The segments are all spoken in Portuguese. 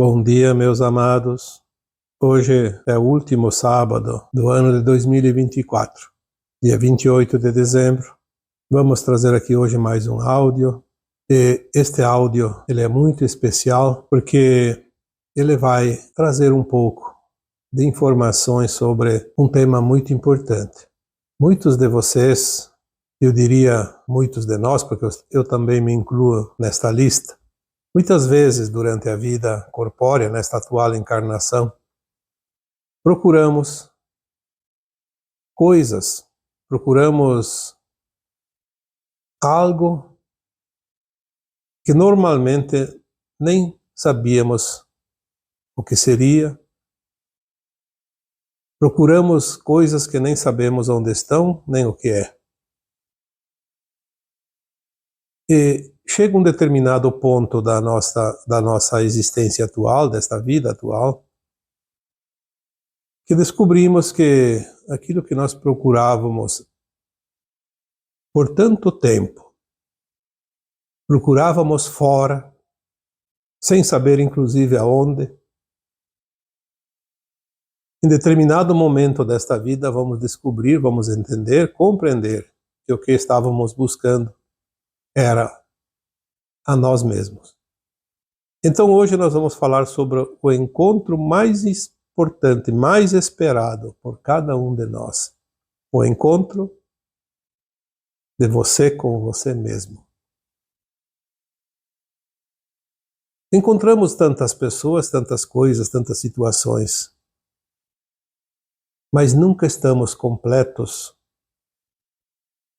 Bom dia, meus amados. Hoje é o último sábado do ano de 2024, dia 28 de dezembro. Vamos trazer aqui hoje mais um áudio. E este áudio ele é muito especial porque ele vai trazer um pouco de informações sobre um tema muito importante. Muitos de vocês, eu diria muitos de nós, porque eu também me incluo nesta lista, muitas vezes durante a vida corpórea, nesta atual encarnação, procuramos coisas, procuramos algo que normalmente nem sabíamos o que seria, procuramos coisas que nem sabemos onde estão, nem o que é. E chega um determinado ponto da nossa existência atual, desta vida atual, que descobrimos que aquilo que nós procurávamos por tanto tempo, procurávamos fora, sem saber inclusive aonde. Em determinado momento desta vida vamos descobrir, vamos entender, compreender que o que estávamos buscando era a nós mesmos. Então hoje nós vamos falar sobre o encontro mais importante, mais esperado por cada um de nós. O encontro de você com você mesmo. Encontramos tantas pessoas, tantas coisas, tantas situações, mas nunca estamos completos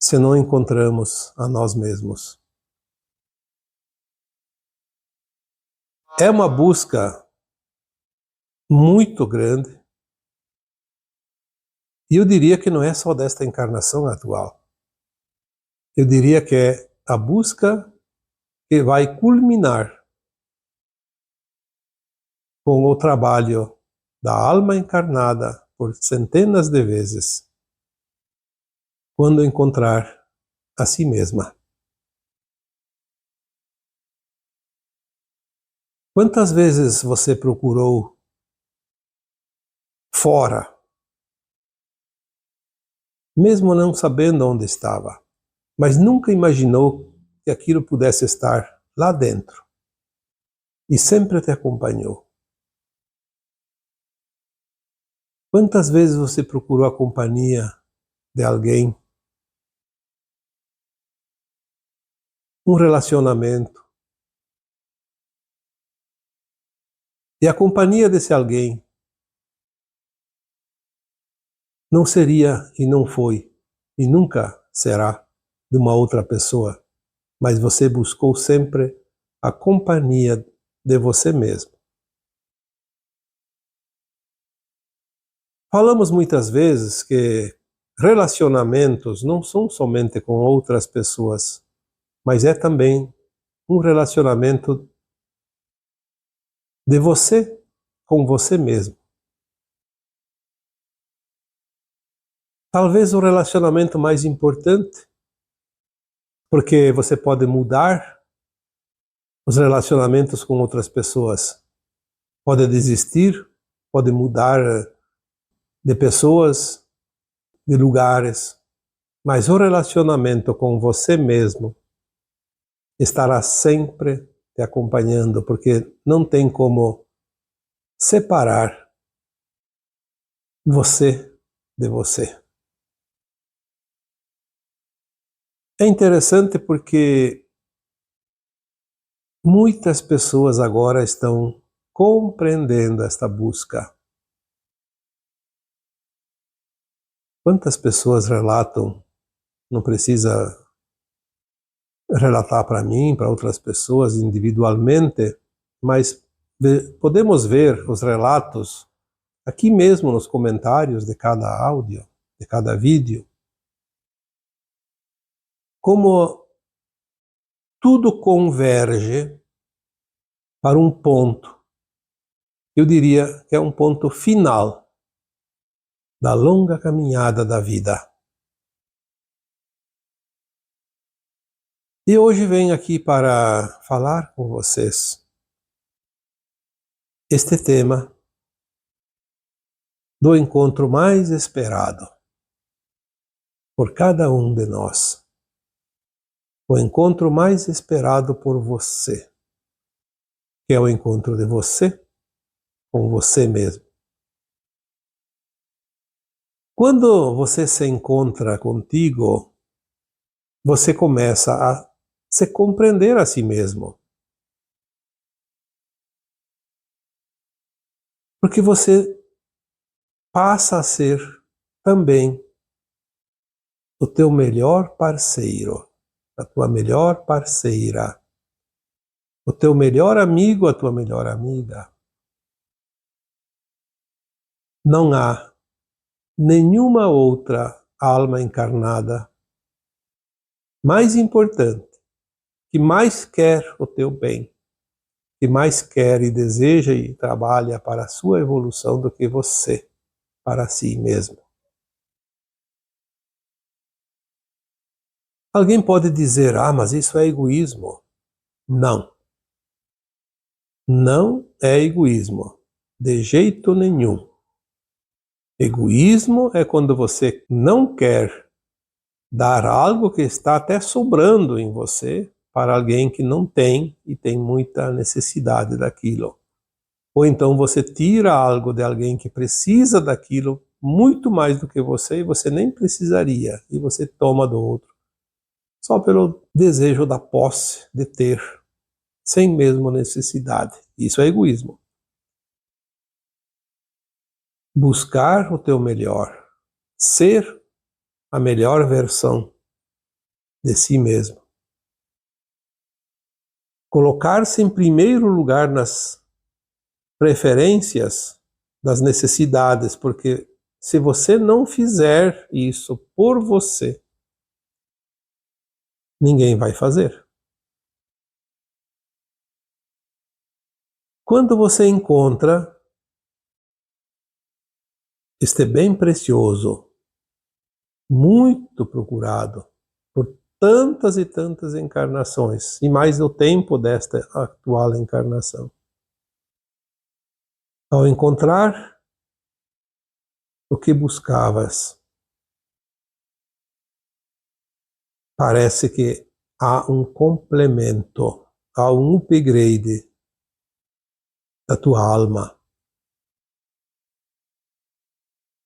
se não encontramos a nós mesmos. É uma busca muito grande, e eu diria que não é só desta encarnação atual. Eu diria que é a busca que vai culminar com o trabalho da alma encarnada por centenas de vezes, quando encontrar a si mesma. Quantas vezes você procurou fora, mesmo não sabendo onde estava, mas nunca imaginou que aquilo pudesse estar lá dentro e sempre te acompanhou? Quantas vezes você procurou a companhia de alguém, um relacionamento, e a companhia desse alguém não seria e não foi e nunca será de uma outra pessoa, mas você buscou sempre a companhia de você mesmo. Falamos muitas vezes que relacionamentos não são somente com outras pessoas, mas é também um relacionamento de você com você mesmo. Talvez o relacionamento mais importante, porque você pode mudar os relacionamentos com outras pessoas, pode desistir, pode mudar de pessoas, de lugares, mas o relacionamento com você mesmo estará sempre te acompanhando, porque não tem como separar você de você. É interessante porque muitas pessoas agora estão compreendendo esta busca. Quantas pessoas relatam, não precisa relatar para mim, para outras pessoas individualmente, mas podemos ver os relatos aqui mesmo nos comentários de cada áudio, de cada vídeo, como tudo converge para um ponto, eu diria que é um ponto final da longa caminhada da vida. E hoje venho aqui para falar com vocês este tema do encontro mais esperado por cada um de nós. O encontro mais esperado por você, que é o encontro de você com você mesmo. Quando você se encontra contigo, você começa a se compreender a si mesmo. Porque você passa a ser também o teu melhor parceiro, a tua melhor parceira, o teu melhor amigo, a tua melhor amiga. Não há nenhuma outra alma encarnada mais importante, que mais quer o teu bem, que mais quer e deseja e trabalha para a sua evolução do que você, para si mesmo. Alguém pode dizer, mas isso é egoísmo. Não. Não é egoísmo, de jeito nenhum. Egoísmo é quando você não quer dar algo que está até sobrando em você para alguém que não tem e tem muita necessidade daquilo. Ou então você tira algo de alguém que precisa daquilo muito mais do que você e você nem precisaria, e você toma do outro, só pelo desejo da posse de ter, sem mesmo necessidade. Isso é egoísmo. Buscar o teu melhor, ser a melhor versão de si mesmo. Colocar-se em primeiro lugar nas preferências das necessidades, porque se você não fizer isso por você, ninguém vai fazer. Quando você encontra este bem precioso, muito procurado por tantas e tantas encarnações, e mais o tempo desta atual encarnação, ao encontrar o que buscavas, parece que há um complemento, há um upgrade da tua alma.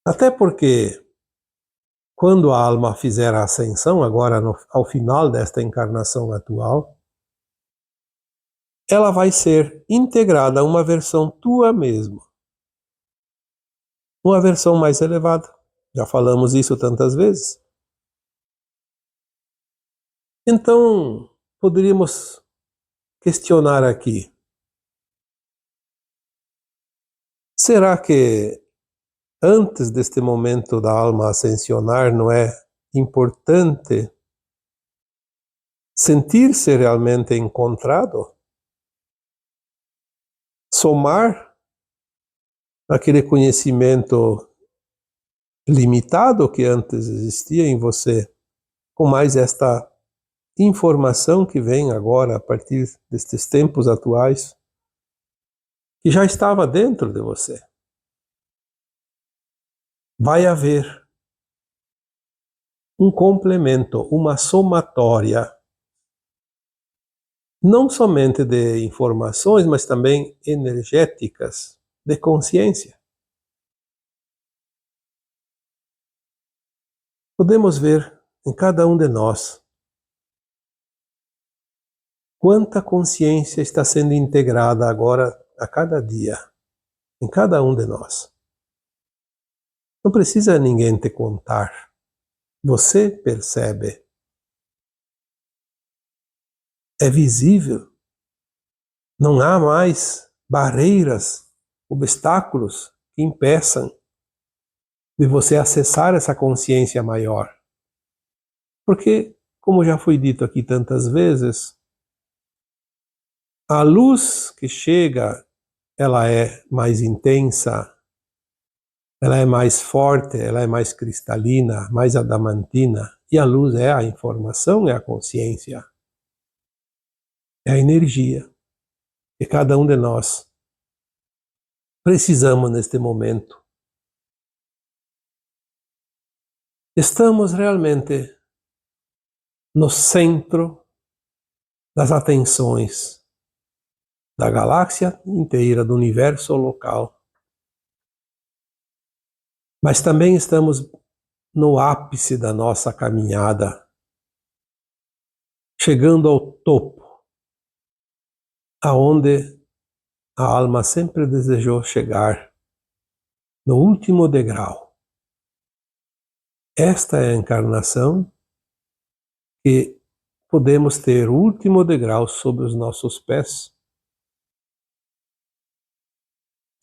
Até porque, quando a alma fizer a ascensão, agora ao final desta encarnação atual, ela vai ser integrada a uma versão tua mesmo. Uma versão mais elevada. Já falamos isso tantas vezes. Então, poderíamos questionar aqui. Será que antes deste momento da alma ascensionar não é importante sentir-se realmente encontrado? Somar aquele conhecimento limitado que antes existia em você, com mais esta informação que vem agora a partir destes tempos atuais, que já estava dentro de você. Vai haver um complemento, uma somatória, não somente de informações, mas também energéticas, de consciência. Podemos ver em cada um de nós quanta consciência está sendo integrada agora a cada dia, em cada um de nós. Não precisa ninguém te contar. Você percebe. É visível. Não há mais barreiras, obstáculos que impeçam de você acessar essa consciência maior. Porque, como já foi dito aqui tantas vezes, a luz que chega, ela é mais intensa, ela é mais forte, ela é mais cristalina, mais adamantina. E a luz é a informação, é a consciência, é a energia que cada um de nós precisamos neste momento. Estamos realmente no centro das atenções da galáxia inteira, do universo local. Mas também estamos no ápice da nossa caminhada, chegando ao topo, aonde a alma sempre desejou chegar, no último degrau. Esta é a encarnação que podemos ter o último degrau sob os nossos pés.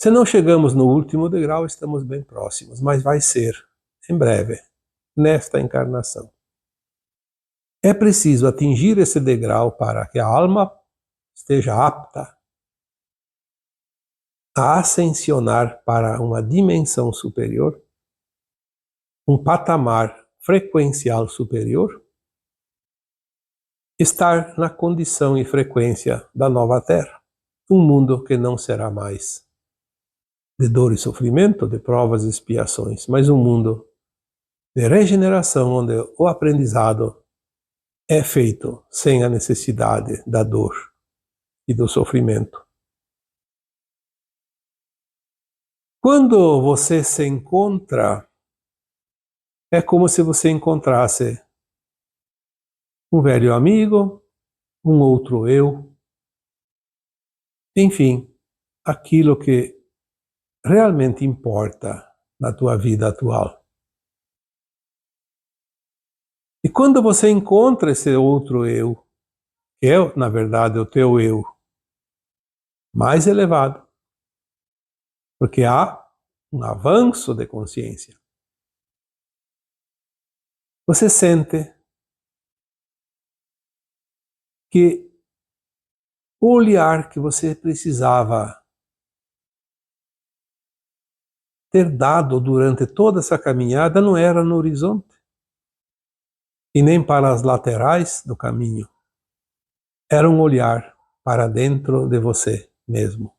Se não chegamos no último degrau, estamos bem próximos, mas vai ser em breve, nesta encarnação. É preciso atingir esse degrau para que a alma esteja apta a ascensionar para uma dimensão superior, um patamar frequencial superior, estar na condição e frequência da nova Terra, um mundo que não será mais de dor e sofrimento, de provas e expiações, mas um mundo de regeneração, onde o aprendizado é feito sem a necessidade da dor e do sofrimento. Quando você se encontra, é como se você encontrasse um velho amigo, um outro eu, enfim, aquilo que realmente importa na tua vida atual. E quando você encontra esse outro eu, que é, na verdade, o teu eu mais elevado, porque há um avanço de consciência, você sente que o olhar que você precisava ter dado durante toda essa caminhada não era no horizonte e nem para as laterais do caminho. Era um olhar para dentro de você mesmo.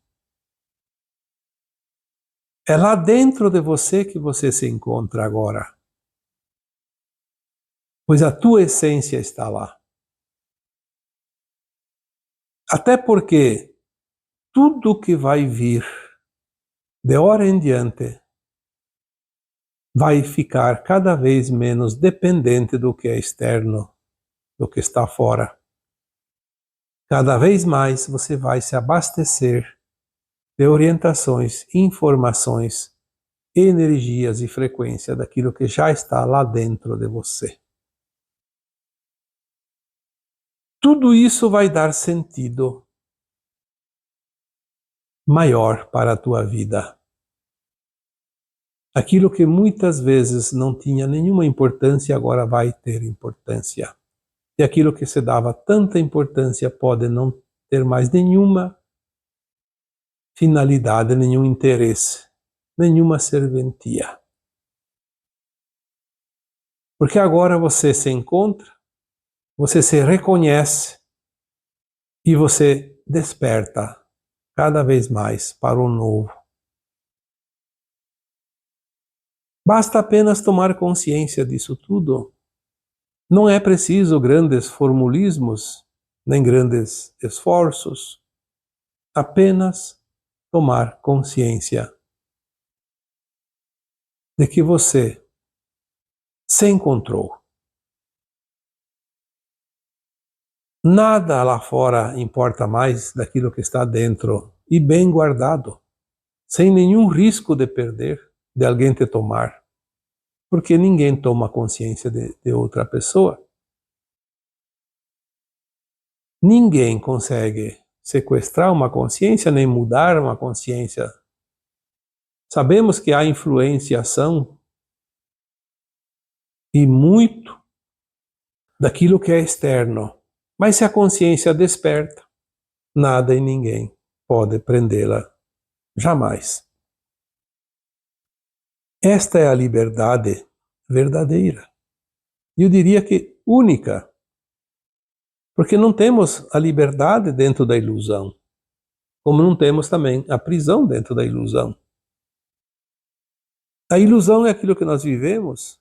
É lá dentro de você que você se encontra agora, pois a tua essência está lá. Até porque tudo que vai vir de hora em diante vai ficar cada vez menos dependente do que é externo, do que está fora. Cada vez mais você vai se abastecer de orientações, informações, energias e frequência daquilo que já está lá dentro de você. Tudo isso vai dar sentido maior para a tua vida. Aquilo que muitas vezes não tinha nenhuma importância, agora vai ter importância. E aquilo que se dava tanta importância pode não ter mais nenhuma finalidade, nenhum interesse, nenhuma serventia. Porque agora você se encontra, você se reconhece e você desperta cada vez mais para o novo. Basta apenas tomar consciência disso tudo. Não é preciso grandes formulismos, nem grandes esforços. Apenas tomar consciência de que você se encontrou. Nada lá fora importa mais daquilo que está dentro e bem guardado, sem nenhum risco de perder, de alguém te tomar, porque ninguém toma consciência de outra pessoa. Ninguém consegue sequestrar uma consciência nem mudar uma consciência. Sabemos que há influenciação e muito daquilo que é externo, mas se a consciência desperta, nada e ninguém pode prendê-la jamais. Esta é a liberdade verdadeira. Eu diria que única, porque não temos a liberdade dentro da ilusão. como não temos também a prisão dentro da ilusão. A ilusão é aquilo que nós vivemos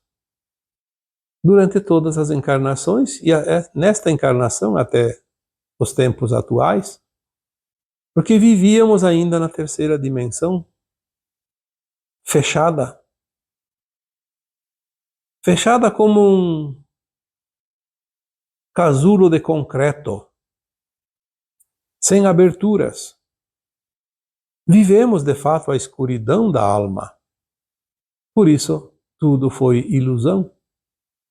durante todas as encarnações, e nesta encarnação até os tempos atuais, porque vivíamos ainda na terceira dimensão, fechada. Fechada como um casulo de concreto, sem aberturas. Vivemos, de fato, a escuridão da alma. Por isso, tudo foi ilusão,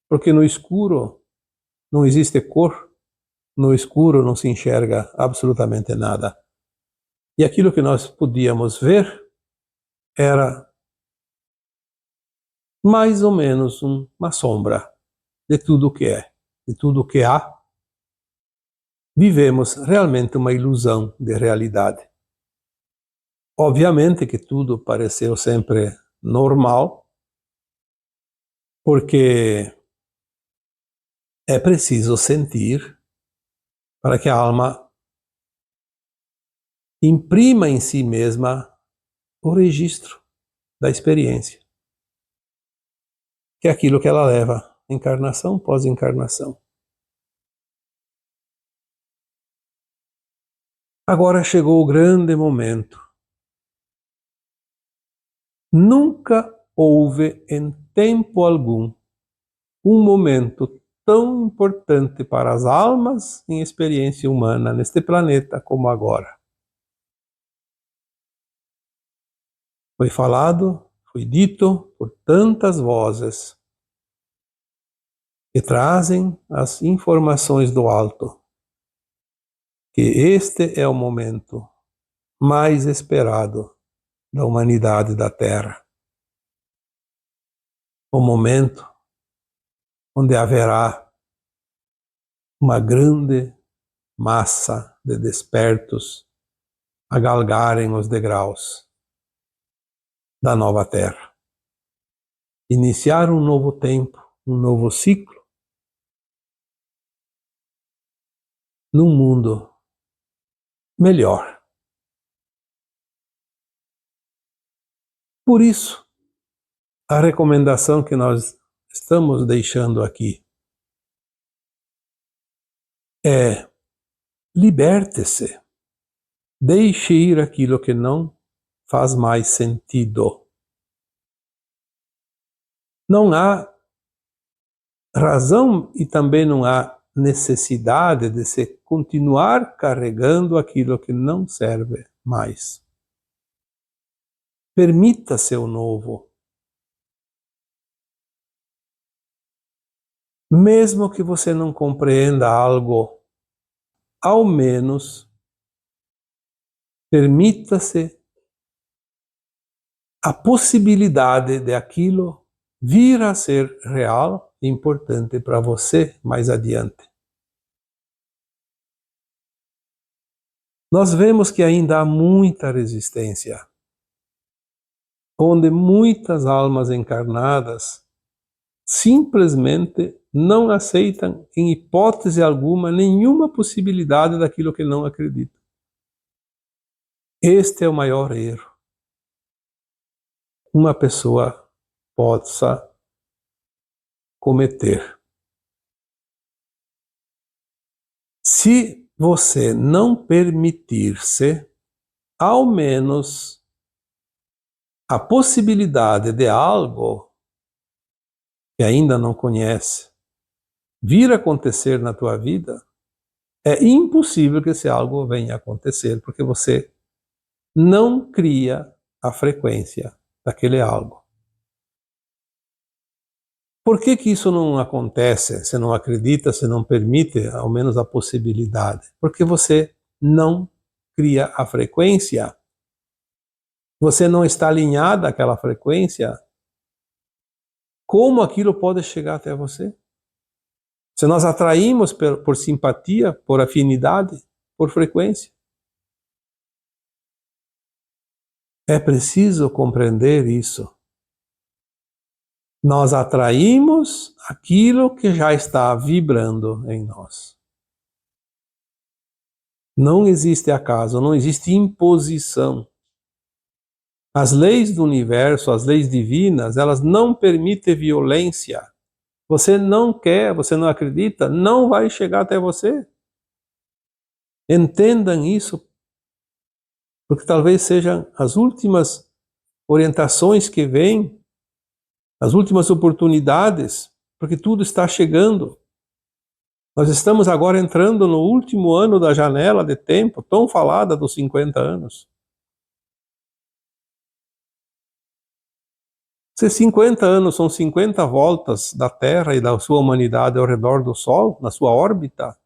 porque no escuro não existe cor, no escuro não se enxerga absolutamente nada. E aquilo que nós podíamos ver era mais ou menos uma sombra de tudo o que é, de tudo o que há. Vivemos realmente uma ilusão de realidade. Obviamente que tudo pareceu sempre normal, porque é preciso sentir para que a alma imprima em si mesma o registro da experiência, que é aquilo que ela leva encarnação após encarnação. Agora chegou o grande momento. Nunca houve em tempo algum um momento tão importante para as almas em experiência humana neste planeta como agora. Foi falado, foi dito por tantas vozes que trazem as informações do alto, que este é o momento mais esperado da humanidade da Terra. O momento onde haverá uma grande massa de despertos a galgarem os degraus da nova Terra. Iniciar um novo tempo, um novo ciclo, num mundo melhor. Por isso, a recomendação que nós estamos deixando aqui é: liberte-se, deixe ir aquilo que não faz mais sentido. Não há razão e também não há necessidade de se continuar carregando aquilo que não serve mais. Permita-se o novo. Mesmo que você não compreenda algo, ao menos permita-se a possibilidade de aquilo vir a ser real e importante para você mais adiante. Nós vemos que ainda há muita resistência, onde muitas almas encarnadas simplesmente não aceitam, em hipótese alguma, nenhuma possibilidade daquilo que não acreditam. Este é o maior erro que uma pessoa possa cometer. Se você não permitir-se, ao menos, a possibilidade de algo que ainda não conhece vir a acontecer na tua vida, é impossível que esse algo venha a acontecer, porque você não cria a frequência daquele algo. Por que que isso não acontece? Você não acredita, você não permite, ao menos, a possibilidade? Porque você não cria a frequência. Você não está alinhado àquela frequência. Como aquilo pode chegar até você? Se nós atraímos por simpatia, por afinidade, por frequência. É preciso compreender isso. Nós atraímos aquilo que já está vibrando em nós. Não existe acaso, não existe imposição. As leis do universo, as leis divinas, elas não permitem violência. Você não quer, você não acredita, não vai chegar até você. Entendam isso, porque talvez sejam as últimas orientações que vêm, as últimas oportunidades, porque tudo está chegando. Nós estamos agora entrando no último ano da janela de tempo, tão falada dos 50 anos. Se 50 anos são 50 voltas da Terra e da sua humanidade ao redor do Sol, na sua órbita,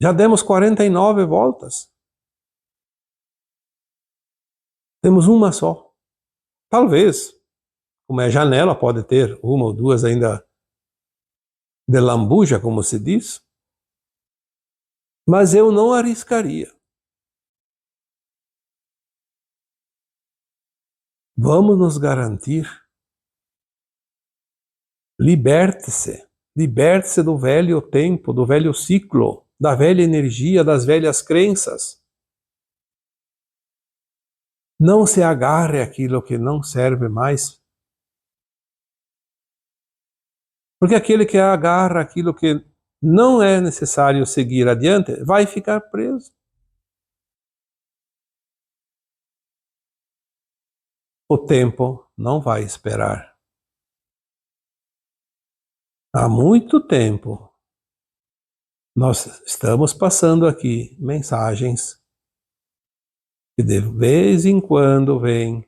já demos 49 voltas. Temos uma só. Talvez, como é janela, pode ter uma ou duas ainda de lambuja, como se diz, mas eu não arriscaria. Vamos nos garantir. Liberte-se. Liberte-se do velho tempo, do velho ciclo, da velha energia, das velhas crenças. Não se agarre àquilo que não serve mais. Porque aquele que agarra aquilo que não é necessário seguir adiante, vai ficar preso. O tempo não vai esperar. Há muito tempo nós estamos passando aqui mensagens que de vez em quando vêm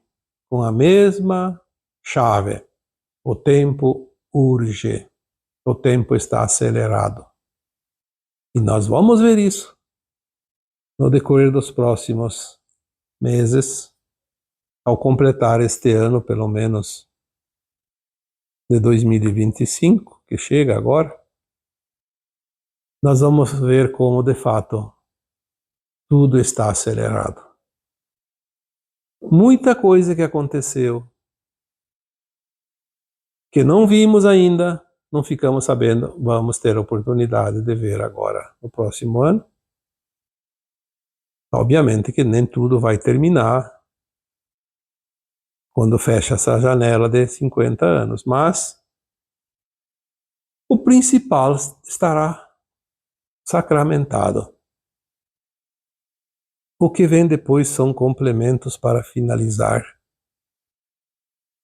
com a mesma chave. O tempo urge. O tempo está acelerado. E nós vamos ver isso no decorrer dos próximos meses, ao completar este ano, pelo menos, de 2025, que chega agora, nós vamos ver como, de fato, tudo está acelerado. Muita coisa que aconteceu, que não vimos ainda, não ficamos sabendo, vamos ter a oportunidade de ver agora, no próximo ano. Obviamente que nem tudo vai terminar quando fecha essa janela de 50 anos, mas o principal estará sacramentado. O que vem depois são complementos para finalizar,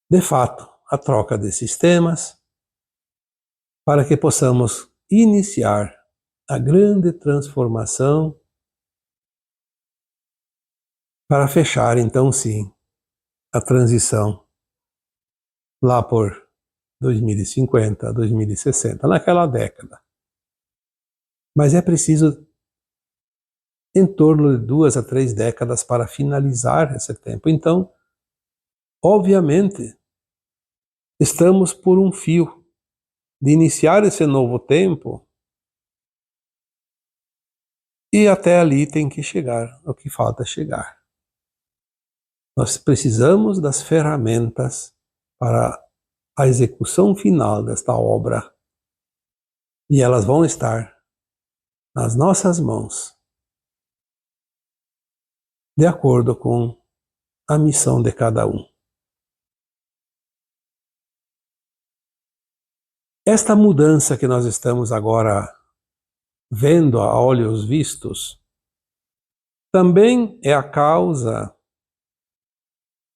de fato, a troca de sistemas, para que possamos iniciar a grande transformação, para fechar, então sim, a transição lá por 2050, 2060, naquela década. Mas é preciso em torno de 2 a 3 décadas para finalizar esse tempo. Então, obviamente, estamos por um fio de iniciar esse novo tempo e até ali tem que chegar o que falta chegar. Nós precisamos das ferramentas para a execução final desta obra e elas vão estar nas nossas mãos, de acordo com a missão de cada um. Esta mudança que nós estamos agora vendo a olhos vistos, também é a causa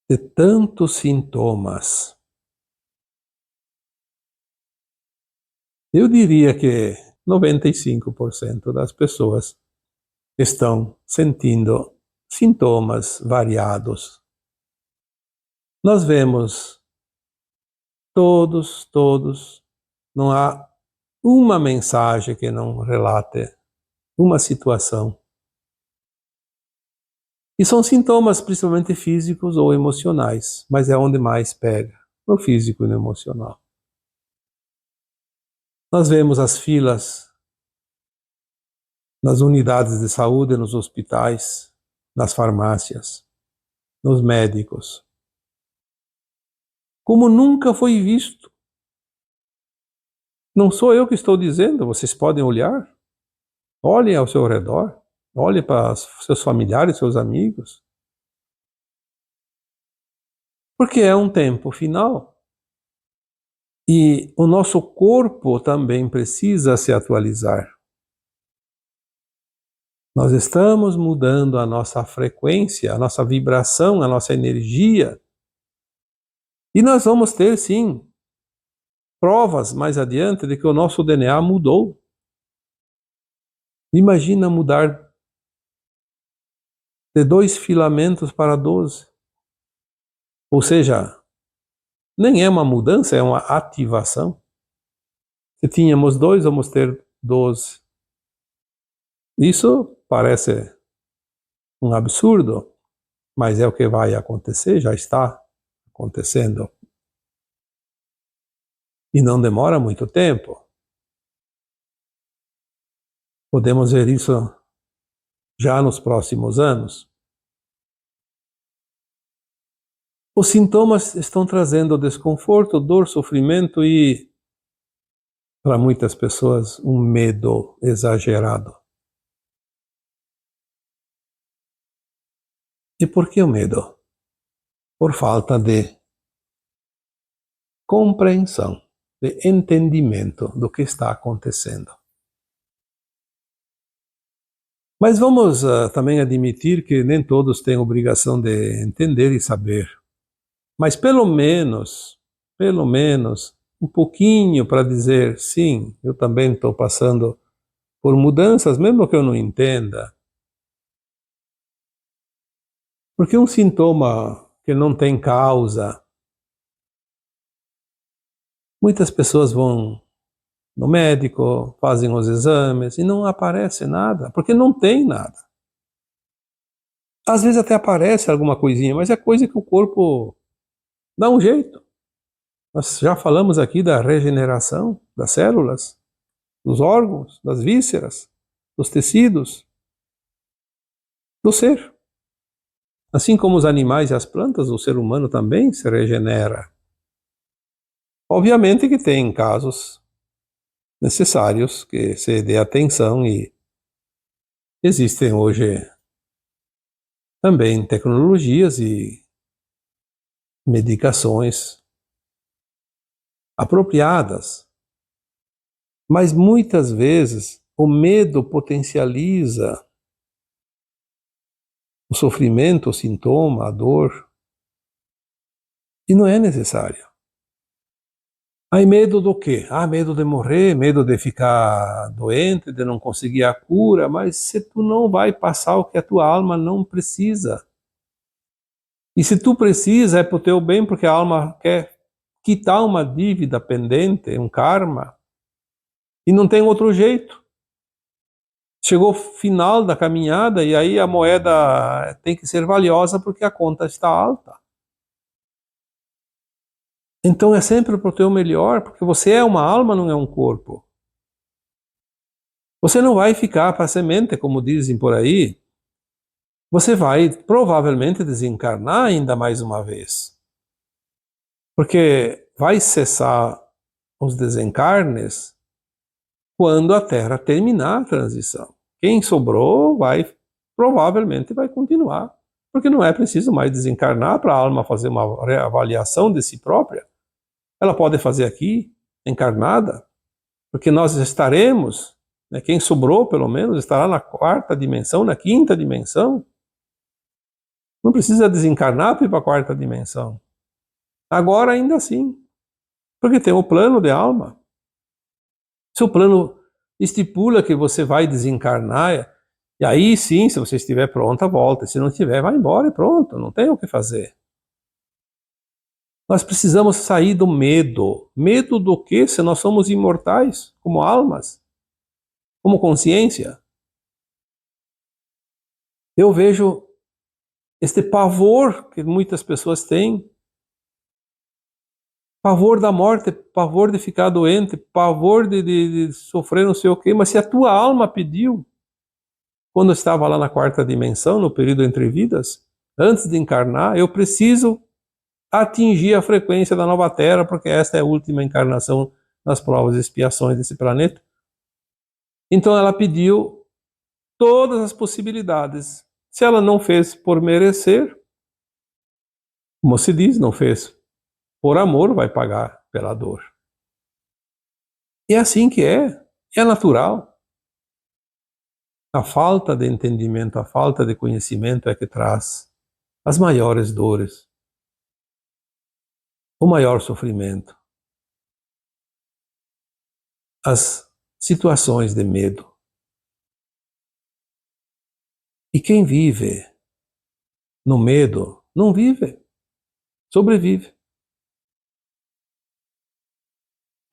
de tantos sintomas. Eu diria que 95% das pessoas estão sentindo sintomas variados. Nós vemos todos, não há uma mensagem que não relate uma situação. E são sintomas principalmente físicos ou emocionais, mas é onde mais pega, no físico e no emocional. Nós vemos as filas nas unidades de saúde, nos hospitais, nas farmácias, nos médicos, como nunca foi visto. Não sou eu que estou dizendo, vocês podem olhar. Olhe ao seu redor, olhe para seus familiares, seus amigos, porque é um tempo final. E o nosso corpo também precisa se atualizar. Nós estamos mudando a nossa frequência, a nossa vibração, a nossa energia. E nós vamos ter, sim, provas mais adiante de que o nosso DNA mudou. Imagina mudar de 2 filamentos para 12. Ou seja, nem é uma mudança, é uma ativação. Se tínhamos 2, vamos ter 12. Isso parece um absurdo, mas é o que vai acontecer, já está acontecendo. E não demora muito tempo. Podemos ver isso já nos próximos anos. Os sintomas estão trazendo desconforto, dor, sofrimento e, para muitas pessoas, um medo exagerado. E por que o medo? Por falta de compreensão, de entendimento do que está acontecendo. Mas vamos também admitir que nem todos têm obrigação de entender e saber. Mas pelo menos, um pouquinho para dizer, sim, eu também estou passando por mudanças, mesmo que eu não entenda. Porque um sintoma que não tem causa, muitas pessoas vão no médico, fazem os exames e não aparece nada, porque não tem nada. Às vezes até aparece alguma coisinha, mas é coisa que o corpo dá um jeito. Nós já falamos aqui da regeneração das células, dos órgãos, das vísceras, dos tecidos, do ser. Assim como os animais e as plantas, o ser humano também se regenera. Obviamente que tem casos necessários que se dê atenção e existem hoje também tecnologias e medicações apropriadas. Mas muitas vezes o medo potencializa o sofrimento, o sintoma, a dor, e não é necessário. Aí medo do quê? Medo de morrer, medo de ficar doente, de não conseguir a cura, mas se tu não vai passar o que a tua alma não precisa. E se tu precisa é para o teu bem, porque a alma quer quitar uma dívida pendente, um karma, e não tem outro jeito. Chegou o final da caminhada e aí a moeda tem que ser valiosa porque a conta está alta. Então é sempre para o teu melhor, porque você é uma alma, não é um corpo. Você não vai ficar para semente, como dizem por aí. Você vai provavelmente desencarnar ainda mais uma vez. Porque vai cessar os desencarnes quando a Terra terminar a transição. Quem sobrou provavelmente vai continuar. Porque não é preciso mais desencarnar para a alma fazer uma reavaliação de si própria. Ela pode fazer aqui, encarnada, porque nós estaremos, né, quem sobrou pelo menos, estará na 4ª dimensão, na 5ª dimensão. Não precisa desencarnar para ir para a 4ª dimensão. Agora ainda assim, porque tem o plano de alma. Se o plano estipula que você vai desencarnar, e aí sim, se você estiver pronta, volta. Se não estiver, vai embora e pronto, não tem o que fazer. Nós precisamos sair do medo. Medo do quê? Se nós somos imortais, como almas, como consciência. Eu vejo este pavor que muitas pessoas têm. Pavor da morte, pavor de ficar doente, pavor de sofrer não sei o quê. Mas se a tua alma pediu, quando eu estava lá na 4ª dimensão, no período entre vidas, antes de encarnar, eu preciso atingir a frequência da nova Terra, porque esta é a última encarnação nas provas e expiações desse planeta. Então ela pediu todas as possibilidades. Se ela não fez por merecer, como se diz, não fez por amor, vai pagar pela dor. E é assim que é natural. A falta de entendimento, a falta de conhecimento é que traz as maiores dores, o maior sofrimento, as situações de medo. E quem vive no medo não vive, sobrevive.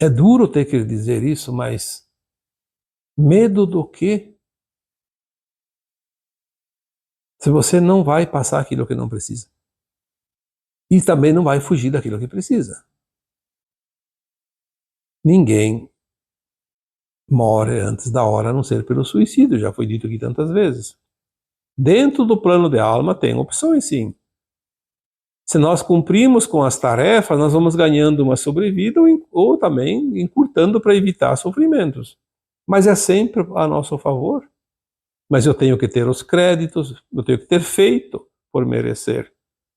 É duro ter que dizer isso, mas medo do quê? Se você não vai passar aquilo que não precisa. E também não vai fugir daquilo que precisa. Ninguém morre antes da hora, a não ser pelo suicídio, já foi dito aqui tantas vezes. Dentro do plano de alma tem opções, sim. Se nós cumprimos com as tarefas, nós vamos ganhando uma sobrevida ou também encurtando para evitar sofrimentos. Mas é sempre a nosso favor. Mas eu tenho que ter os créditos, eu tenho que ter feito por merecer.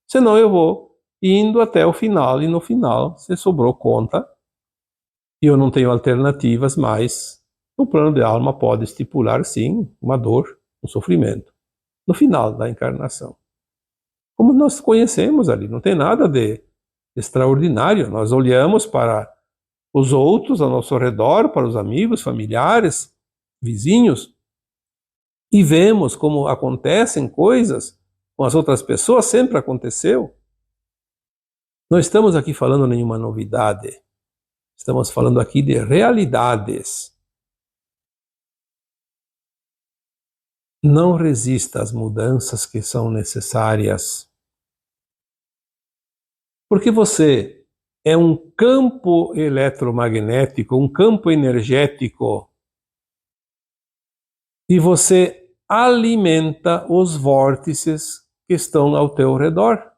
Senão eu vou indo até o final, e no final, se sobrou conta, e eu não tenho alternativas mais, o plano de alma pode estipular, sim, uma dor, um sofrimento, no final da encarnação. Como nós conhecemos ali, não tem nada de extraordinário. Nós olhamos para os outros ao nosso redor, para os amigos, familiares, vizinhos, e vemos como acontecem coisas com as outras pessoas, sempre aconteceu. Não estamos aqui falando nenhuma novidade. Estamos falando aqui de realidades. Não resista às mudanças que são necessárias. Porque você é um campo eletromagnético, um campo energético, e você alimenta os vórtices que estão ao teu redor.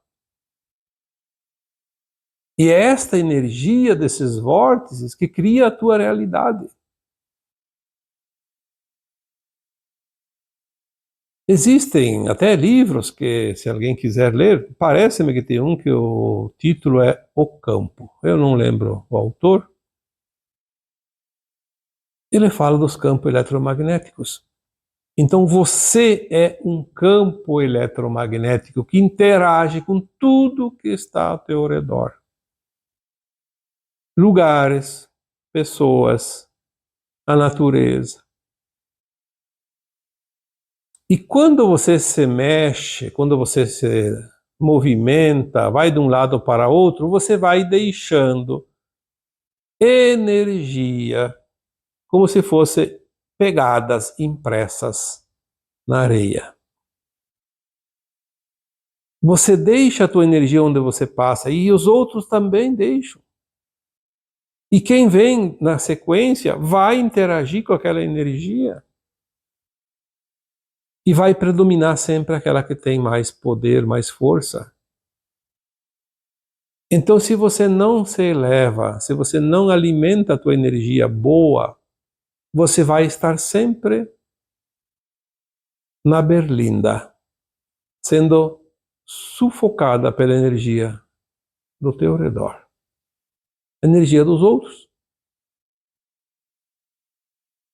E é esta energia desses vórtices que cria a tua realidade. Existem até livros que, se alguém quiser ler, parece-me que tem um que o título é O Campo. Eu não lembro o autor. Ele fala dos campos eletromagnéticos. Então você é um campo eletromagnético que interage com tudo que está ao teu redor. Lugares, pessoas, a natureza. E quando você se mexe, quando você se movimenta, vai de um lado para outro, você vai deixando energia como se fosse pegadas impressas na areia. Você deixa a tua energia onde você passa e os outros também deixam. E quem vem na sequência vai interagir com aquela energia e vai predominar sempre aquela que tem mais poder, mais força. Então, se você não se eleva, se você não alimenta a tua energia boa, você vai estar sempre na berlinda, sendo sufocada pela energia do teu redor, a energia dos outros.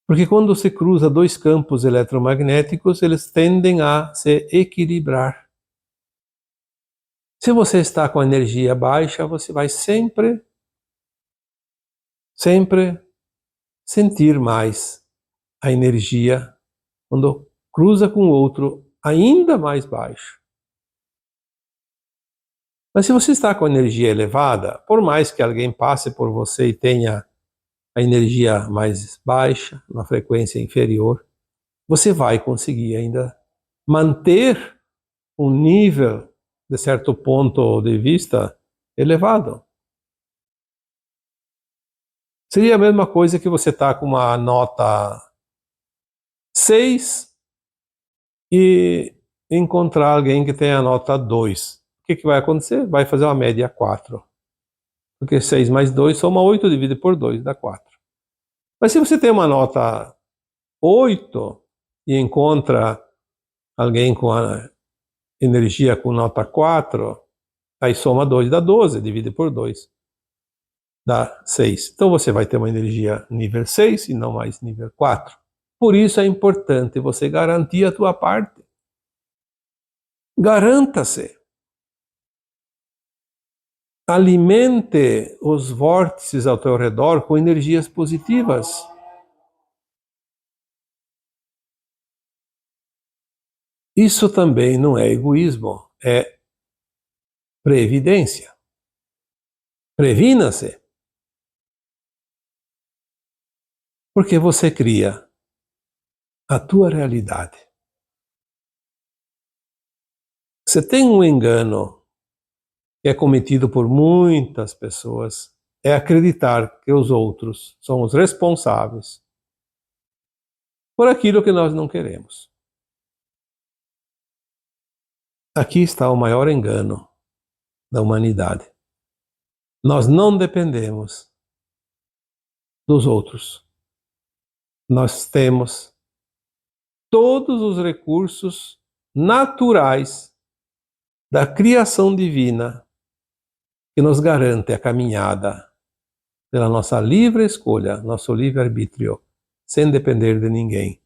Porque quando se cruza dois campos eletromagnéticos, eles tendem a se equilibrar. Se você está com a energia baixa, você vai sempre sentir mais a energia quando cruza com outro ainda mais baixo. Mas se você está com a energia elevada, por mais que alguém passe por você e tenha a energia mais baixa, uma frequência inferior, você vai conseguir ainda manter um nível, de certo ponto de vista, elevado. Seria a mesma coisa que você está com uma nota 6 e encontrar alguém que tem a nota 2. O que vai acontecer? Vai fazer uma média 4. Porque 6 mais 2 soma 8, divide por 2, dá 4. Mas se você tem uma nota 8 e encontra alguém com a energia com nota 4, aí soma 2 dá 12, divide por 2, dá 6. Então você vai ter uma energia nível 6 e não mais nível 4. Por isso é importante você garantir a tua parte. Garanta-se. Alimente os vórtices ao teu redor com energias positivas. Isso também não é egoísmo, é previdência. Previna-se. Porque você cria a tua realidade. Você tem um engano que é cometido por muitas pessoas, é acreditar que os outros são os responsáveis por aquilo que nós não queremos. Aqui está o maior engano da humanidade. Nós não dependemos dos outros. Nós temos todos os recursos naturais da criação divina que nos garante a caminhada pela nossa livre escolha, nosso livre-arbítrio, sem depender de ninguém.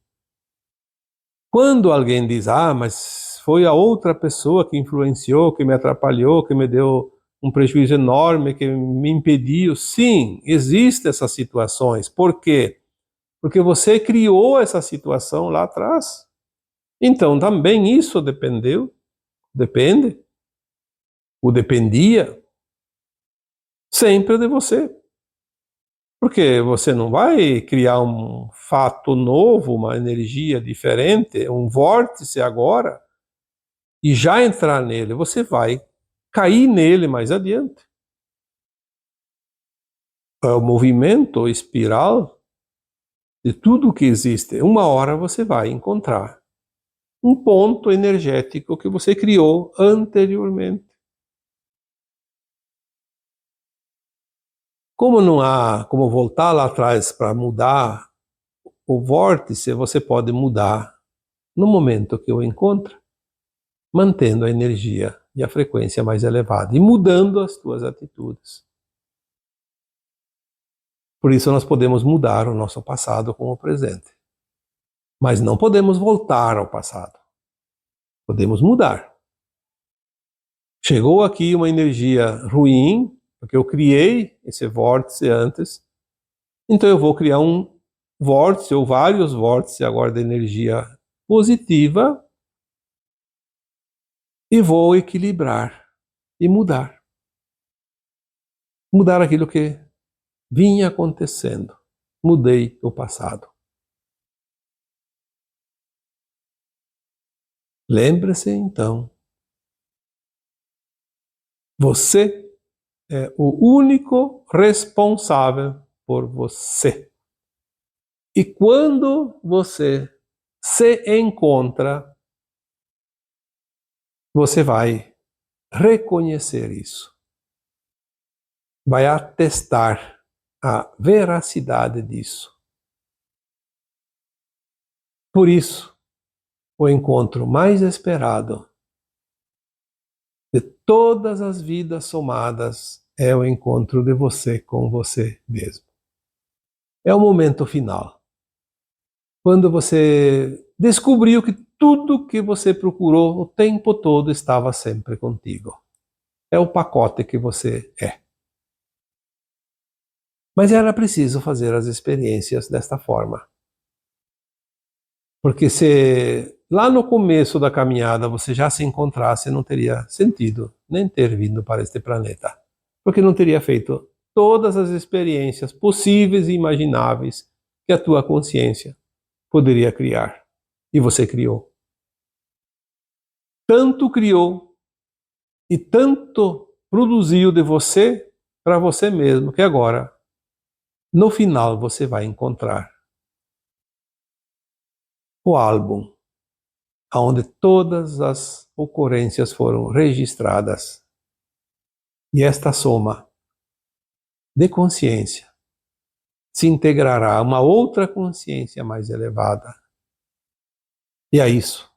Quando alguém diz, mas foi a outra pessoa que influenciou, que me atrapalhou, que me deu um prejuízo enorme, que me impediu. Sim, existem essas situações. Por quê? Porque você criou essa situação lá atrás. Então também isso depende, ou dependia, sempre de você. Porque você não vai criar um fato novo, uma energia diferente, um vórtice agora, e já entrar nele. Você vai cair nele mais adiante. É o movimento espiral de tudo que existe. Uma hora você vai encontrar um ponto energético que você criou anteriormente. Como não há como voltar lá atrás para mudar o vórtice, você pode mudar no momento que o encontra, mantendo a energia e a frequência mais elevada e mudando as tuas atitudes. Por isso nós podemos mudar o nosso passado com o presente. Mas não podemos voltar ao passado. Podemos mudar. Chegou aqui uma energia ruim, porque eu criei esse vórtice antes, então eu vou criar um vórtice ou vários vórtices agora de energia positiva e vou equilibrar e mudar. Mudar aquilo que vinha acontecendo. Mudei o passado. Lembre-se então, você é o único responsável por você. E quando você se encontra, você vai reconhecer isso. Vai atestar a veracidade disso. Por isso, o encontro mais esperado de todas as vidas somadas é o encontro de você com você mesmo. É o momento final. Quando você descobriu que tudo que você procurou o tempo todo estava sempre contigo. É o pacote que você é. Mas era preciso fazer as experiências desta forma. Porque se lá no começo da caminhada você já se encontrasse, não teria sentido nem ter vindo para este planeta. Porque não teria feito todas as experiências possíveis e imagináveis que a tua consciência poderia criar. E você criou. Tanto criou e tanto produziu de você para você mesmo, que agora, no final, você vai encontrar o álbum onde todas as ocorrências foram registradas. E esta soma de consciência se integrará a uma outra consciência mais elevada. E a isso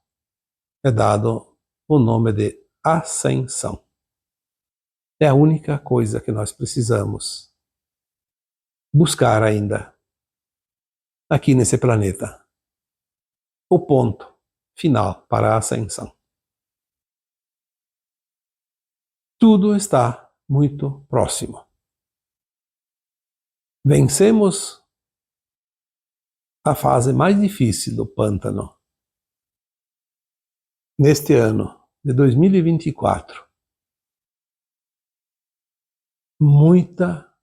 é dado o nome de ascensão. É a única coisa que nós precisamos buscar ainda aqui nesse planeta. O ponto final para a ascensão. Tudo está muito próximo. Vencemos a fase mais difícil do pântano neste ano de 2024. Muita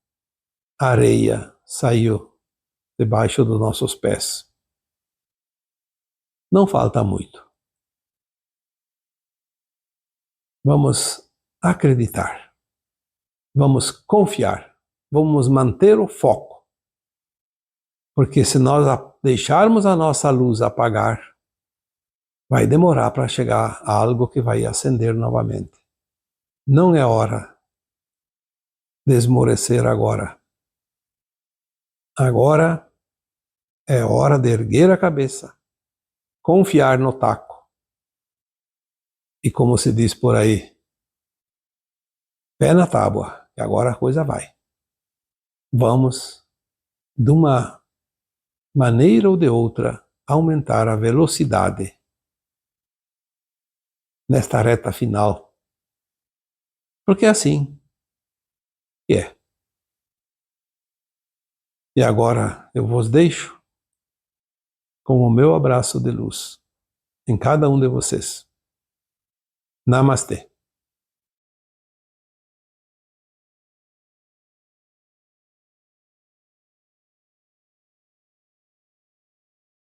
areia saiu debaixo dos nossos pés. Não falta muito. Vamos acreditar. Vamos confiar. Vamos manter o foco. Porque se nós deixarmos a nossa luz apagar, vai demorar para chegar a algo que vai acender novamente. Não é hora de esmorecer agora. Agora é hora de erguer a cabeça, confiar no taco. E como se diz por aí, pé na tábua, que agora a coisa vai. Vamos, de uma maneira ou de outra, aumentar a velocidade nesta reta final. Porque é assim que é. E agora eu vos deixo com o meu abraço de luz em cada um de vocês. Namastê.